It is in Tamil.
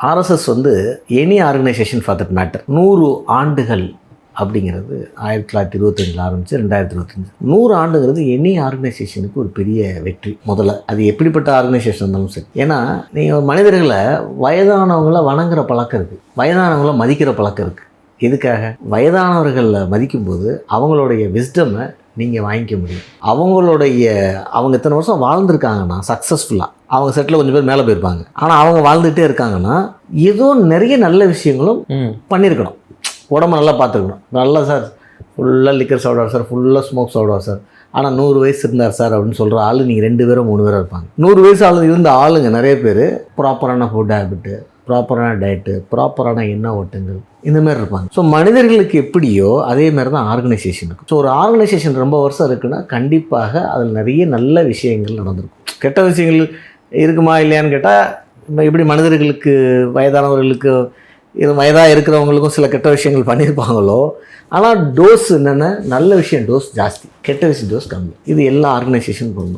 ஆர்எஸ்எஸ் வந்து any organisation for that matter 100 ஆண்டுகள் அப்படிங்கிறது 1925 ஆரம்பித்து 2025 100 ஆண்டுங்கிறது எனி ஆர்கனைசேஷனுக்கு ஒரு பெரிய வெற்றி. முதல்ல அது எப்படிப்பட்ட ஆர்கனைசேஷன் இருந்தாலும் சரி. ஏன்னா நீங்கள் மனிதர்களை வயதானவங்கள வணங்குற பழக்கம் இருக்குது, வயதானவங்கள மதிக்கிற பழக்கம் இருக்குது. எதுக்காக? வயதானவர்களை மதிக்கும்போது அவங்களுடைய விஸ்டமை நீங்கள் வாங்கிக்க முடியும். அவங்க இத்தனை வருஷம் வாழ்ந்துருக்காங்கன்னா சக்ஸஸ்ஃபுல்லாக அவங்க செட்டில் கொஞ்சம் பேர் மேலே போயிருப்பாங்க. ஆனால் அவங்க வாழ்ந்துகிட்டே இருக்காங்கன்னா ஏதோ நிறைய நல்ல விஷயங்களும் பண்ணியிருக்கணும். உடம்பு நல்லா பார்த்துக்கணும். நல்லா சார் ஃபுல்லாக லிக்கர் சாப்பிடுவார் சார், ஃபுல்லாக ஸ்மோக் சாப்பிடுவார் சார், ஆனால் 100 வயசு இருந்தார் சார் அப்படின்னு சொல்கிற ஆள் நீங்கள் 2 பேரோ 3 பேரோ இருப்பாங்க. 100 வயசு ஆள் இருந்த ஆளுங்க நிறைய பேர் ப்ராப்பரான ஃபுட் ஹேபிட்டு, ப்ராப்பரான டயட்டு, ப்ராப்பரான எண்ணெய் ஓட்டங்கள் இந்தமாரி இருப்பாங்க. ஸோ மனிதர்களுக்கு எப்படியோ அதே மாதிரி தான் ஆர்கனைசேஷனுக்கு. ஸோ ஒரு ஆர்கனைசேஷன் ரொம்ப வருஷம் இருக்குன்னா கண்டிப்பாக அதில் நிறைய நல்ல விஷயங்கள் நடந்திருக்கும். கெட்ட விஷயங்கள் இருக்குமா இல்லையான்னு கேட்டால் எப்படி மனிதர்களுக்கு வயதானவர்களுக்கு வயதாக இருக்கிறவங்களுக்கும் சில கெட்ட விஷயங்கள் பண்ணியிருப்பாங்களோ, ஆனால் டோஸ் என்னென்ன நல்ல விஷயம் டோஸ் ஜாஸ்தி, கெட்ட விஷயம் டோஸ் கம்மி. இது எல்லா ஆர்கனைசேஷனும் பண்ணணும்.